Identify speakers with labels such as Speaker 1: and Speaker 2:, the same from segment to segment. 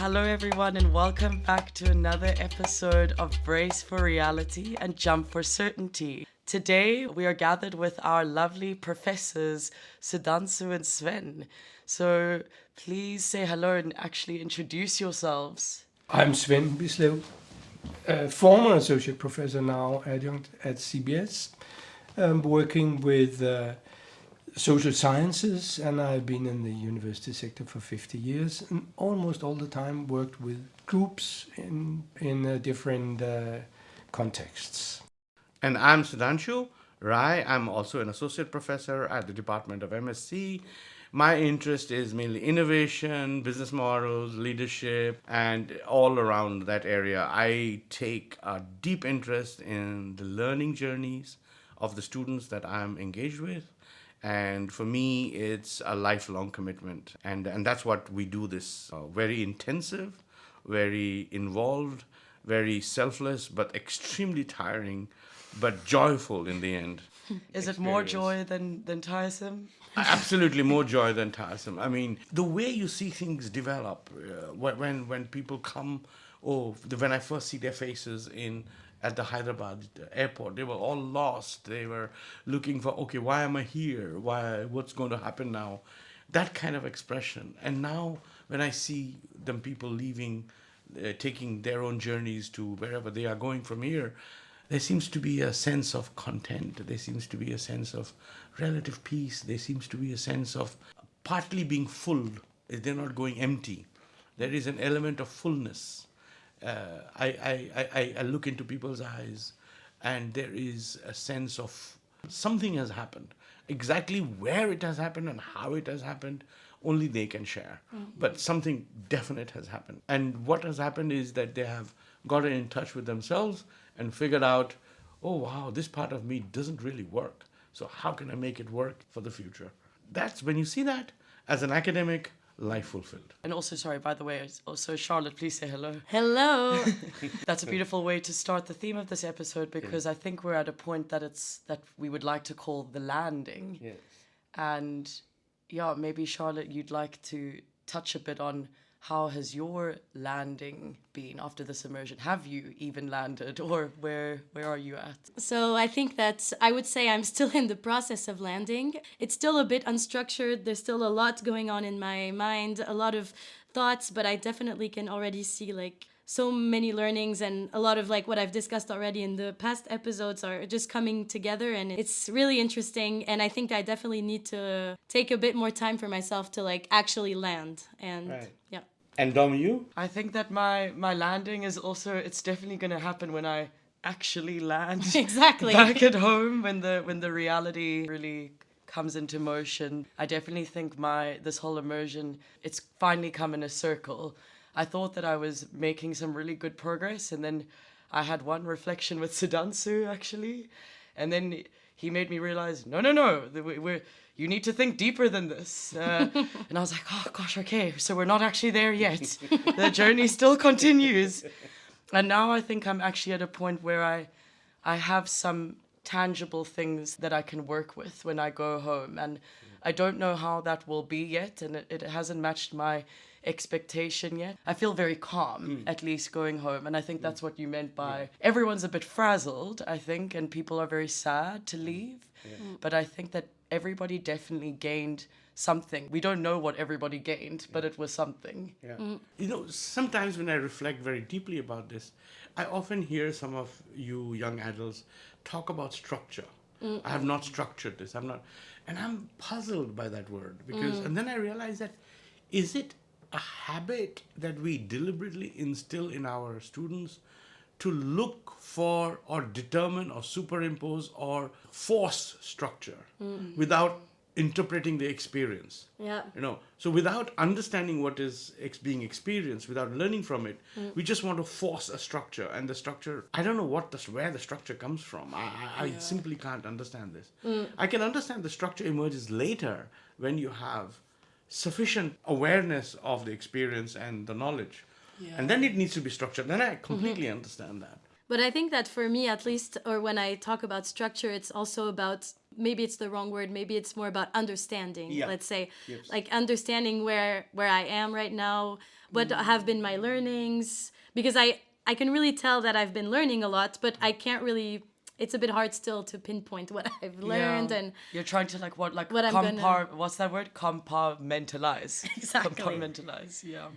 Speaker 1: Hello, everyone, and welcome back to another episode of Brace for Reality and Jump for Certainty. Today, we are gathered with our lovely professors, Sudhanshu and Sven. So please say hello and actually introduce yourselves.
Speaker 2: I'm Sven Bislev, former associate professor, now adjunct at CBS, working with social sciences, and I've been in the university sector for 50 years, and almost all the time worked with groups in different contexts.
Speaker 3: And I'm Sudhanshu Rai. I'm also an associate professor at the Department of MSc. My interest is mainly innovation, business models, leadership, and all around that area. I take a deep interest in the learning journeys of the students that I'm engaged with. And for me, it's a lifelong commitment. And that's what we do this very intensive, very involved, very selfless, but extremely tiring, but joyful in the end.
Speaker 1: Is it more joy than tiresome?
Speaker 3: Absolutely more joy than tiresome. I mean, the way you see things develop, when people come, when I first see their faces at the Hyderabad airport, they were all lost. They were looking for, okay, why am I here? What's going to happen now? That kind of expression. And now when I see them people leaving, taking their own journeys to wherever they are going from here, there seems to be a sense of content. There seems to be a sense of relative peace. There seems to be a sense of partly being full. They're not going empty. There is an element of fullness. I look into people's eyes, and there is a sense of something has happened. Exactly where it has happened and how it has happened, only they can share. But something definite has happened. And what has happened is that they have gotten in touch with themselves and figured out, oh wow, this part of me doesn't really work. So how can I make it work for the future? That's when you see that as an academic, life fulfilled.
Speaker 1: And also, sorry, by the way, also Charlotte, please say hello.
Speaker 4: Hello.
Speaker 1: That's a beautiful way to start the theme of this episode, because I think we're at a point that we would like to call the landing.
Speaker 3: Yes.
Speaker 1: And yeah, maybe Charlotte, you'd like to touch a bit on how has your landing been after this immersion? Have you even landed, or where are you at?
Speaker 4: So I think that I would say I'm still in the process of landing. It's still a bit unstructured. There's still a lot going on in my mind, a lot of thoughts, but I definitely can already see so many learnings, and a lot of what I've discussed already in the past episodes are just coming together, and it's really interesting. And I think I definitely need to take a bit more time for myself to actually land. And
Speaker 3: Right.
Speaker 4: yeah.
Speaker 3: And Dom, you?
Speaker 1: I think that my landing is also, it's definitely going to happen when I actually land
Speaker 4: Exactly.
Speaker 1: back at home, when the reality really comes into motion. I definitely think this whole immersion, it's finally come in a circle. I thought that I was making some really good progress, and then I had one reflection with Sudhanshu, actually, and then he made me realize, no, you need to think deeper than this. And I was like, oh gosh, okay, so we're not actually there yet. The journey still continues. And now I think I'm actually at a point where I have some tangible things that I can work with when I go home. And I don't know how that will be yet, and it hasn't matched my expectation yet. I feel very calm, at least going home. And I think that's what you meant by everyone's a bit frazzled, I think, and people are very sad to leave. But I think that everybody definitely gained something. We don't know what everybody gained, but it was something.
Speaker 3: Yeah. You know, sometimes when I reflect very deeply about this, I often hear some of you young adults talk about structure. I have not structured this. And I'm puzzled by that word, because, and then I realize that, is it a habit that we deliberately instill in our students to look for or determine or superimpose or force structure without interpreting the experience?
Speaker 4: Yeah.
Speaker 3: So without understanding what is being experienced, without learning from it, we just want to force a structure, and the structure, I don't know where the structure comes from. I simply can't understand this. I can understand the structure emerges later when you have sufficient awareness of the experience and the knowledge. And then it needs to be structured. Then I completely understand that.
Speaker 4: But I think that for me, at least, or when I talk about structure, it's also about maybe it's the wrong word, maybe it's more about understanding,
Speaker 3: Yeah.
Speaker 4: let's say.
Speaker 3: Yes.
Speaker 4: Like understanding where I am right now, what have been my learnings, because I can really tell that I've been learning a lot, but I can't really, it's a bit hard still to pinpoint what I've learned. And
Speaker 1: you're trying to like what
Speaker 4: What I'm gonna-
Speaker 1: what's that word? Compartmentalize.
Speaker 4: Exactly.
Speaker 1: Compartmentalize. Yeah.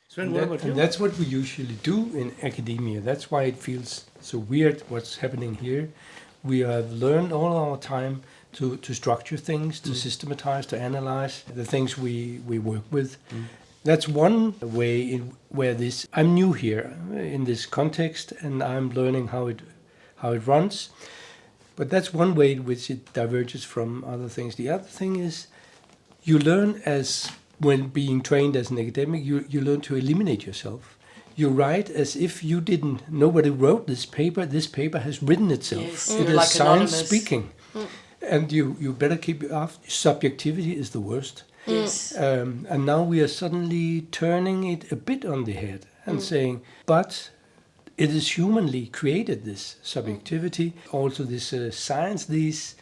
Speaker 3: Sven,
Speaker 2: And,
Speaker 3: what
Speaker 2: that-
Speaker 3: about
Speaker 2: and
Speaker 3: you?
Speaker 2: that's what we usually do in academia. That's why it feels so weird what's happening here. We have learned all our time to structure things, to systematize, to analyze the things we work with. That's one way in where this. I'm new here in this context, and I'm learning how it runs. But that's one way in which it diverges from other things. The other thing is you learn as when being trained as an academic, you learn to eliminate yourself. You write as if you didn't. Nobody wrote this paper. This paper has written itself.
Speaker 1: Yes,
Speaker 2: It
Speaker 1: you're
Speaker 2: is
Speaker 1: like
Speaker 2: science
Speaker 1: anonymous.
Speaker 2: speaking, and you better keep it off. Subjectivity is the worst.
Speaker 1: Yes.
Speaker 2: And now we are suddenly turning it a bit on the head and saying, but it is humanly created, this subjectivity, also this science, these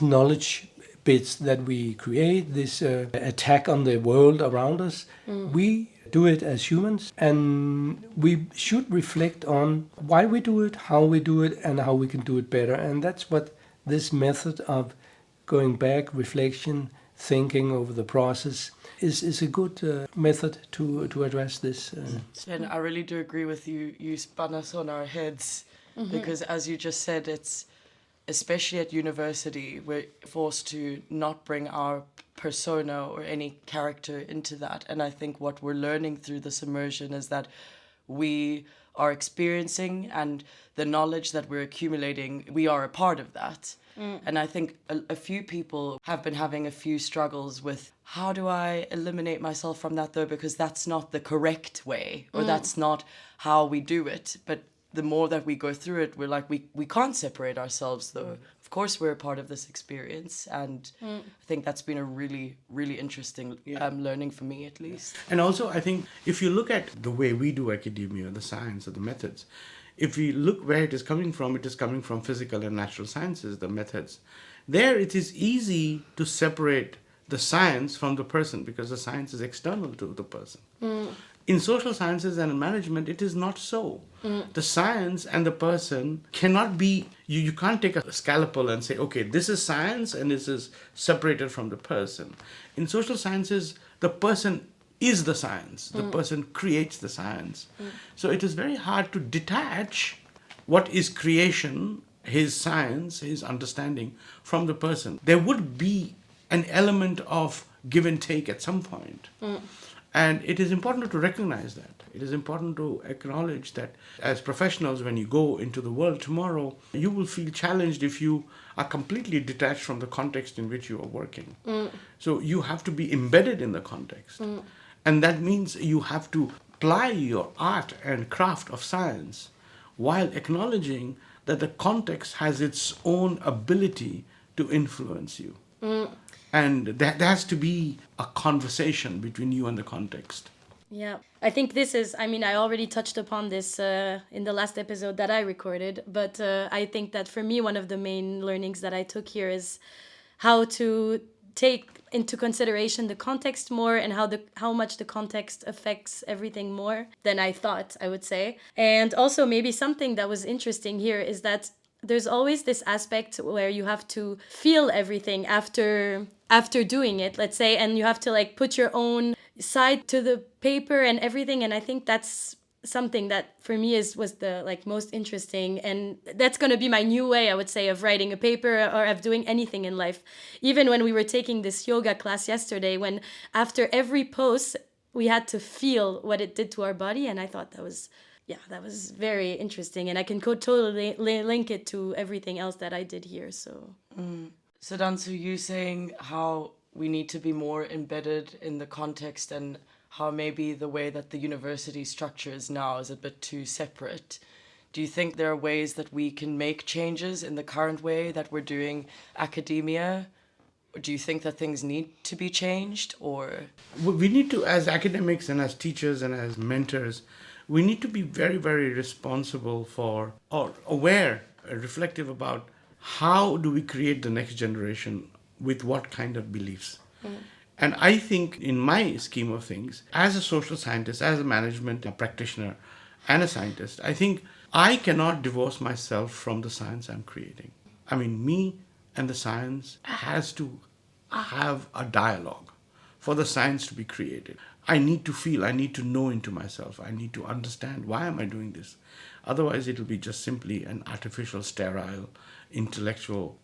Speaker 2: knowledge bits that we create, this attack on the world around us. We do it as humans, and we should reflect on why we do it, how we do it, and how we can do it better. And that's what this method of going back, reflection, thinking over the process is a good method to address this.
Speaker 1: Sven, I really do agree with you. You spun us on our heads because, as you just said, it's especially at university, we're forced to not bring our persona or any character into that. And I think what we're learning through this immersion is that we are experiencing, and the knowledge that we're accumulating, we are a part of that. And I think a few people have been having a few struggles with, how do I eliminate myself from that though? Because that's not the correct way, or that's not how we do it. But the more that we go through it, we're like, we can't separate ourselves though. Of course, we're a part of this experience. And I think that's been a really, really interesting learning for me, at least.
Speaker 3: And also, I think if you look at the way we do academia, the science or the methods, if we look where it is coming from physical and natural sciences, the methods. There it is easy to separate the science from the person because the science is external to the person. In social sciences and in management, it is not so. The science and the person cannot be, you can't take a scalpel and say, okay, this is science and this is separated from the person. In social sciences, the person is the science. The person creates the science. So it is very hard to detach what is creation, his science, his understanding, from the person. There would be an element of give and take at some point. And it is important to recognize that. It is important to acknowledge that as professionals, when you go into the world tomorrow, you will feel challenged if you are completely detached from the context in which you are working. So you have to be embedded in the context. And that means you have to apply your art and craft of science while acknowledging that the context has its own ability to influence you. And there has to be a conversation between you and the context.
Speaker 4: Yeah, I think this is, I mean, I already touched upon this in the last episode that I recorded, but I think that for me, one of the main learnings that I took here is how to take into consideration the context more, and how much the context affects everything more than I thought, I would say. And also maybe something that was interesting here is that there's always this aspect where you have to feel everything after doing it, let's say, and you have to like put your own side to the paper and everything. And I think that's something that for me was the like most interesting, and that's going to be my new way, I would say, of writing a paper or of doing anything in life. Even when we were taking this yoga class yesterday, when after every pose we had to feel what it did to our body, and I thought that was very interesting, and I can totally link it to everything else that I did here. So
Speaker 1: So Dansu, you saying how we need to be more embedded in the context, and how maybe the way that the university structure is now is a bit too separate. Do you think there are ways that we can make changes in the current way that we're doing academia? Or do you think that things need to be changed, or?
Speaker 3: We need to, as academics and as teachers and as mentors, we need to be very, very responsible for, or aware, reflective about how do we create the next generation with what kind of beliefs? And I think, in my scheme of things, as a social scientist, as a management practitioner, and a scientist, I think I cannot divorce myself from the science I'm creating. I mean, me and the science has to have a dialogue for the science to be created. I need to feel, I need to know into myself, I need to understand why am I doing this. Otherwise, it will be just simply an artificial, sterile, intellectual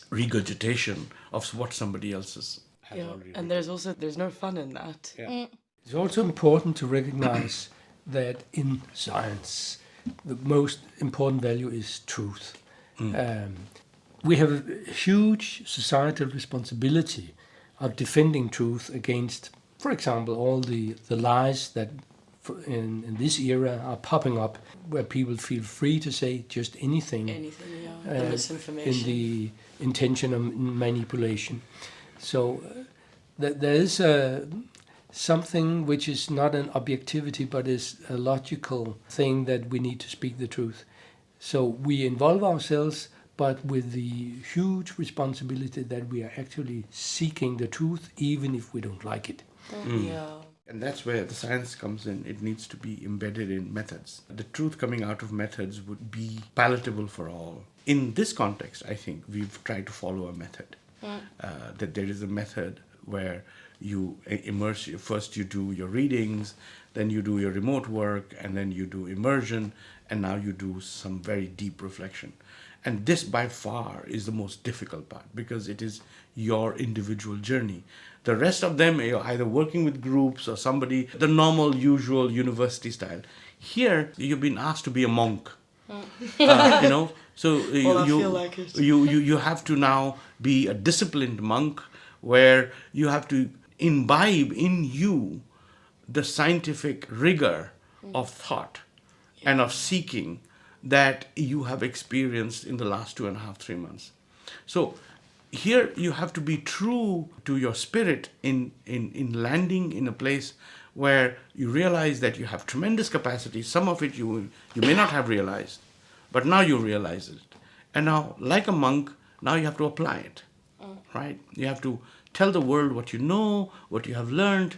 Speaker 3: regurgitation of what somebody else has already
Speaker 1: And
Speaker 3: written.
Speaker 1: there's no fun in that.
Speaker 3: Yeah.
Speaker 2: It's also important to recognize that in science, the most important value is truth. We have a huge societal responsibility of defending truth against, for example, all the lies that in this era are popping up, where people feel free to say just anything,
Speaker 1: The misinformation.
Speaker 2: in the intention of manipulation. So there is something which is not an objectivity, but is a logical thing, that we need to speak the truth. So we involve ourselves, but with the huge responsibility that we are actually seeking the truth, even if we don't like it.
Speaker 1: Yeah.
Speaker 3: And that's where the science comes in. It needs to be embedded in methods. The truth coming out of methods would be palatable for all. In this context, I think we've tried to follow a method. That there is a method where you immerse, first you do your readings, then you do your remote work, and then you do immersion, and now you do some very deep reflection. And this by far is the most difficult part, because it is your individual journey. The rest of them, you're either working with groups or somebody, the normal, usual university style. Here, you've been asked to be a monk. So
Speaker 1: I feel like it.
Speaker 3: you have to now be a disciplined monk, where you have to imbibe in you the scientific rigor of thought and of seeking that you have experienced in the last 2.5, 3 months. So here you have to be true to your spirit in landing in a place where you realize that you have tremendous capacity. Some of it you may not have realized, but now you realize it. And now, like a monk, now you have to apply it, right? You have to tell the world what you know, what you have learned,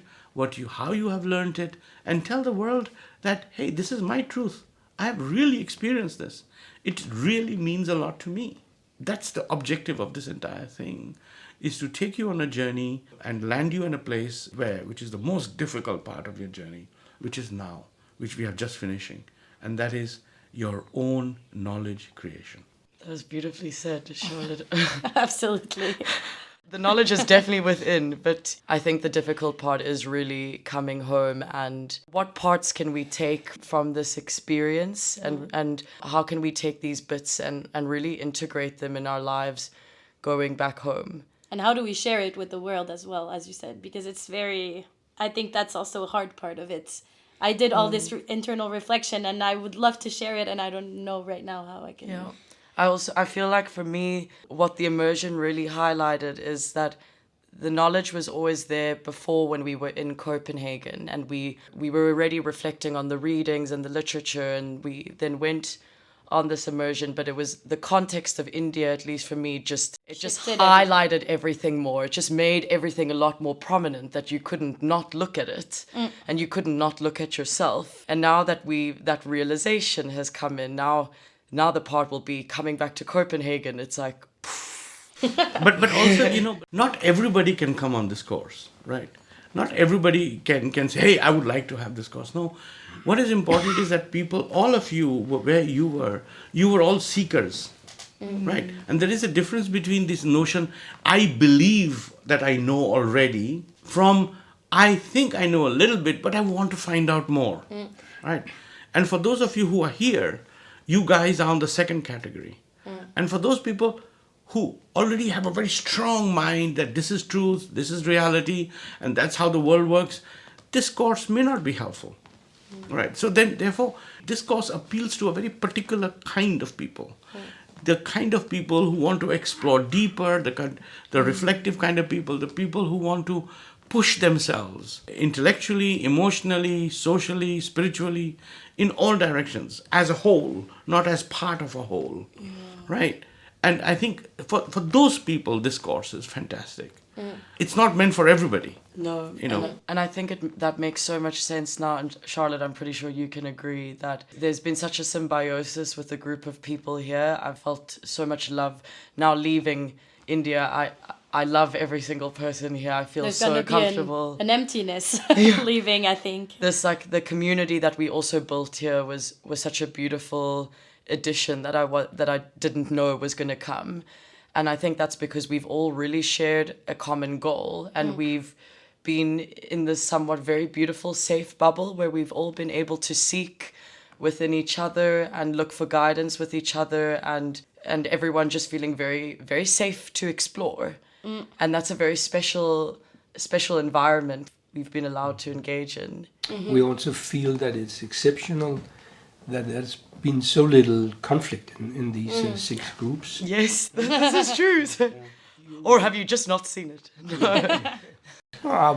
Speaker 3: how you have learned it, and tell the world that, hey, this is my truth. I have really experienced this. It really means a lot to me. That's the objective of this entire thing, is to take you on a journey and land you in a place which is the most difficult part of your journey, which is now, which we are just finishing. And that is your own knowledge creation.
Speaker 1: That was beautifully said, Charlotte.
Speaker 4: Absolutely.
Speaker 1: The knowledge is definitely within, but I think the difficult part is really coming home, and what parts can we take from this experience, and how can we take these bits and really integrate them in our lives going back home.
Speaker 4: And how do we share it with the world as well, as you said? Because I think that's also a hard part of it. I did all this internal reflection, and I would love to share it, and I don't know right now how I can.
Speaker 1: Yeah. I feel like for me, what the immersion really highlighted is that the knowledge was always there before when we were in Copenhagen, and we were already reflecting on the readings and the literature, and we then went on this immersion, but it was the context of India, at least for me, just highlighted everything more. It just made everything a lot more prominent, that you couldn't not look at it, and you couldn't not look at yourself. And now that that realization has come in, now the part will be coming back to Copenhagen. It's like,
Speaker 3: but also, not everybody can come on this course, right? Not everybody can say, hey, I would like to have this course. No. What is important is that people, all of you, where you were all seekers, right? And there is a difference between this notion, I believe that I know already, from I think I know a little bit, but I want to find out more, right? And for those of you who are here, you guys are on the second category. And for those people who already have a very strong mind that this is truth, this is reality, and that's how the world works, this course may not be helpful. Right. So then, therefore, this course appeals to a very particular kind of people. The kind of people who want to explore deeper, the reflective kind of people, the people who want to push themselves intellectually, emotionally, socially, spiritually, in all directions, as a whole, not as part of a whole. Right. And I think for those people, this course is fantastic. It's not meant for everybody.
Speaker 1: No,
Speaker 3: You know.
Speaker 1: and I think that makes so much sense now. And Charlotte, I'm pretty sure you can agree that there's been such a symbiosis with the group of people here. I've felt so much love. Now leaving India, I love every single person here. I feel
Speaker 4: There's
Speaker 1: so
Speaker 4: gonna be
Speaker 1: comfortable.
Speaker 4: an emptiness leaving, I think.
Speaker 1: This like the community that we also built here was such a beautiful addition that I didn't know was going to come. And I think that's because we've all really shared a common goal, and we've been in this somewhat very beautiful, safe bubble where we've all been able to seek within each other and look for guidance with each other, and everyone just feeling very, very safe to explore. And that's a very special environment we've been allowed to engage in.
Speaker 2: We also feel that it's exceptional that there's been so little conflict in these 6 groups.
Speaker 1: Yes, this is true. Or have you just not seen it?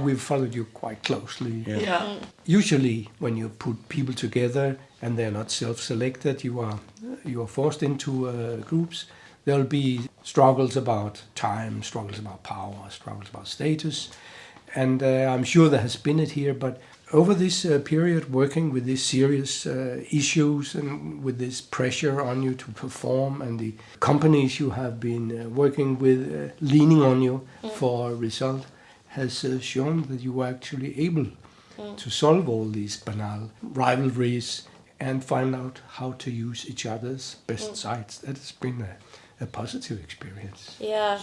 Speaker 2: We've followed you quite closely.
Speaker 1: Yeah.
Speaker 2: Usually, when you put people together and they're not self-selected, you are forced into groups. There'll be struggles about time, struggles about power, struggles about status, and I'm sure there has been it here. But over this period, working with these serious issues and with this pressure on you to perform, and the companies you have been working with leaning on you for a result, has shown that you were actually able to solve all these banal rivalries and find out how to use each other's best sides. That has been a positive experience.
Speaker 4: Yeah.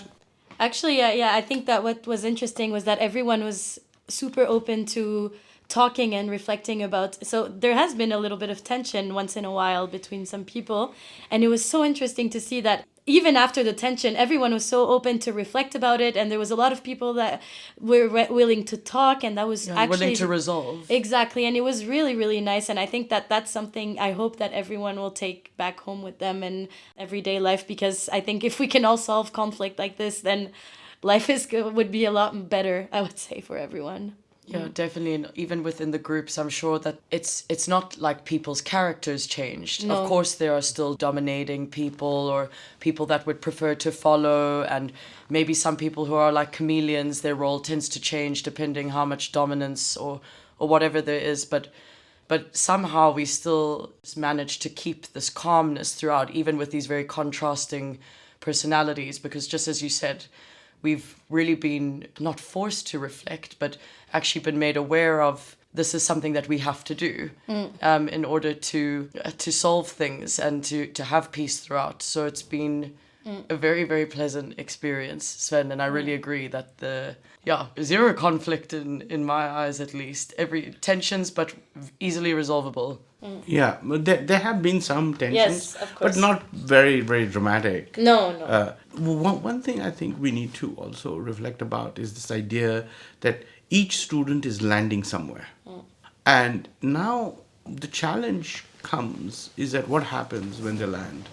Speaker 4: Actually, I think that what was interesting was that everyone was super open to talking and reflecting about. So there has been a little bit of tension once in a while between some people. And it was so interesting to see that even after the tension, everyone was so open to reflect about it. And there was a lot of people that were willing to talk. And that was actually
Speaker 1: willing to resolve.
Speaker 4: Exactly. And it was really, really nice. And I think that that's something I hope that everyone will take back home with them in everyday life. Because I think if we can all solve conflict like this, then life would be a lot better, I would say, for everyone.
Speaker 1: Yeah, definitely. And even within the groups, I'm sure that it's not like people's characters changed.
Speaker 4: No.
Speaker 1: Of course, there are still dominating people or people that would prefer to follow. And maybe some people who are like chameleons, their role tends to change depending how much dominance or whatever there is. But somehow we still manage to keep this calmness throughout, even with these very contrasting personalities. Because just as you said, we've really been not forced to reflect, but actually been made aware of this is something that we have to do in order to solve things and to have peace throughout. So it's been a very, very pleasant experience, Sven, and I really agree that zero conflict in my eyes, at least. Every tensions, but easily resolvable.
Speaker 3: Yeah, but there have been some tensions,
Speaker 4: Yes, of course.
Speaker 3: but not very, very dramatic.
Speaker 4: No.
Speaker 3: One thing I think we need to also reflect about is this idea that each student is landing somewhere. And now the challenge comes is that what happens when they land?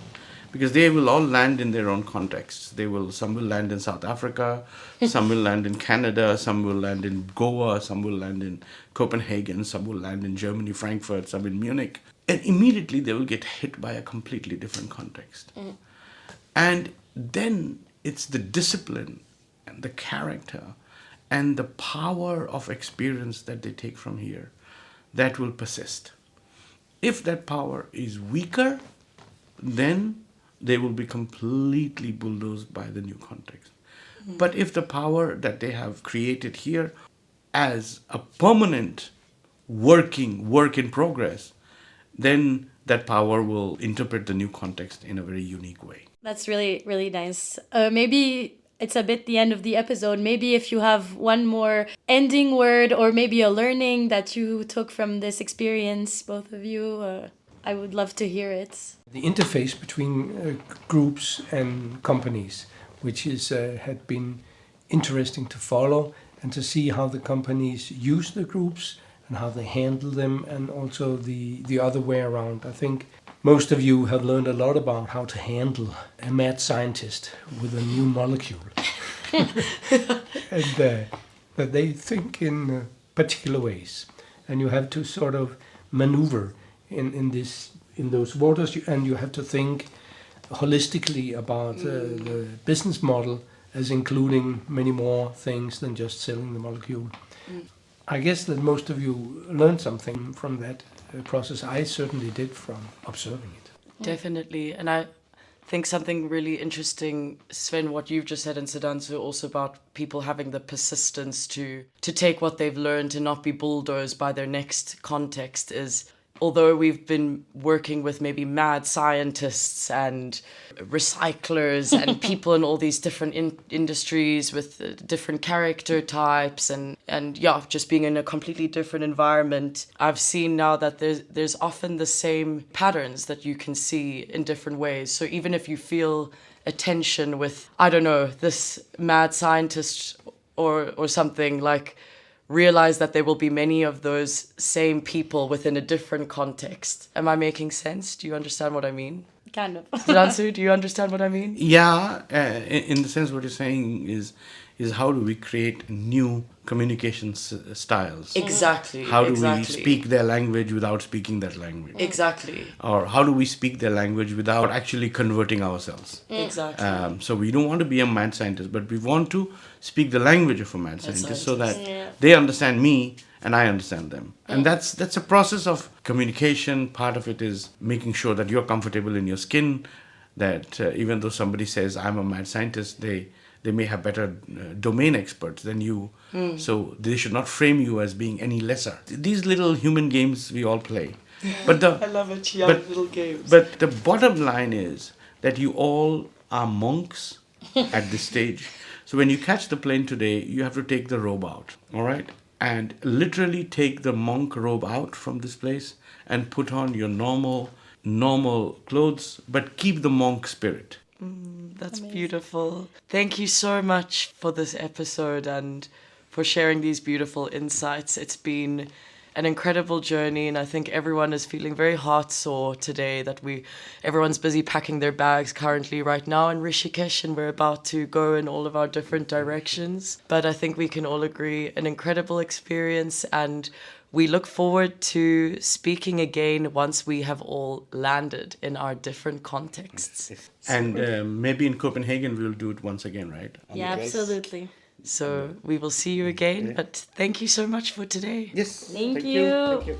Speaker 3: Because they will all land in their own contexts. Some will land in South Africa, some will land in Canada, some will land in Goa, some will land in Copenhagen, some will land in Germany, Frankfurt, some in Munich. And immediately they will get hit by a completely different context. And then it's the discipline and the character and the power of experience that they take from here that will persist. If that power is weaker, then they will be completely bulldozed by the new context. But if the power that they have created here as a permanent work in progress, then that power will interpret the new context in a very unique way.
Speaker 4: That's really, really nice. Maybe it's a bit the end of the episode. Maybe if you have one more ending word or maybe a learning that you took from this experience, both of you, I would love to hear it.
Speaker 2: The interface between groups and companies, which had been interesting to follow and to see how the companies use the groups and how they handle them, and also the other way around. I think most of you have learned a lot about how to handle a mad scientist with a new molecule. And that they think in particular ways. And you have to sort of maneuver in those waters, and you have to think, holistically about the business model as including many more things than just selling the molecule. I guess that most of you learned something from that process. I certainly did from observing it.
Speaker 1: Definitely. And I think something really interesting, Sven, what you've just said, and Siddhanta, also about people having the persistence to take what they've learned and not be bulldozed by their next context is, although we've been working with maybe mad scientists and recyclers and people in all these different industries with different character types and just being in a completely different environment, I've seen now that there's often the same patterns that you can see in different ways. So even if you feel a tension with, I don't know, this mad scientist or something, like, realize that there will be many of those same people within a different context. Am I making sense? Do you understand what I mean?
Speaker 4: Kind of.
Speaker 1: Siddhanta, do you understand what I mean?
Speaker 3: Yeah, in the sense what you're saying is how do we create new communication styles?
Speaker 1: Exactly.
Speaker 3: How do we speak their language without speaking that language?
Speaker 1: Exactly.
Speaker 3: Or how do we speak their language without actually converting ourselves?
Speaker 1: Exactly.
Speaker 3: So we don't want to be a mad scientist, but we want to speak the language of a mad scientist so that
Speaker 4: Yeah.
Speaker 3: they understand me and I understand them. And that's a process of communication. Part of it is making sure that you're comfortable in your skin, that even though somebody says I'm a mad scientist, they may have better domain experts than you. So they should not frame you as being any lesser. These little human games we all play. But
Speaker 1: I love it. Young little games.
Speaker 3: But the bottom line is that you all are monks at this stage. So when you catch the plane today, you have to take the robe out, all right? And literally take the monk robe out from this place and put on your normal clothes, but keep the monk spirit.
Speaker 1: That's beautiful. Thank you so much for this episode and for sharing these beautiful insights. It's been an incredible journey, and I think everyone is feeling very heartsore today that everyone's busy packing their bags currently right now in Rishikesh, and we're about to go in all of our different directions. But I think we can all agree, an incredible experience, and we look forward to speaking again once we have all landed in our different contexts.
Speaker 3: And maybe in Copenhagen we'll do it once again, right?
Speaker 4: Yeah, absolutely.
Speaker 1: So we will see you again, but thank you so much for today.
Speaker 3: Yes.
Speaker 4: Thank you.
Speaker 3: Thank you.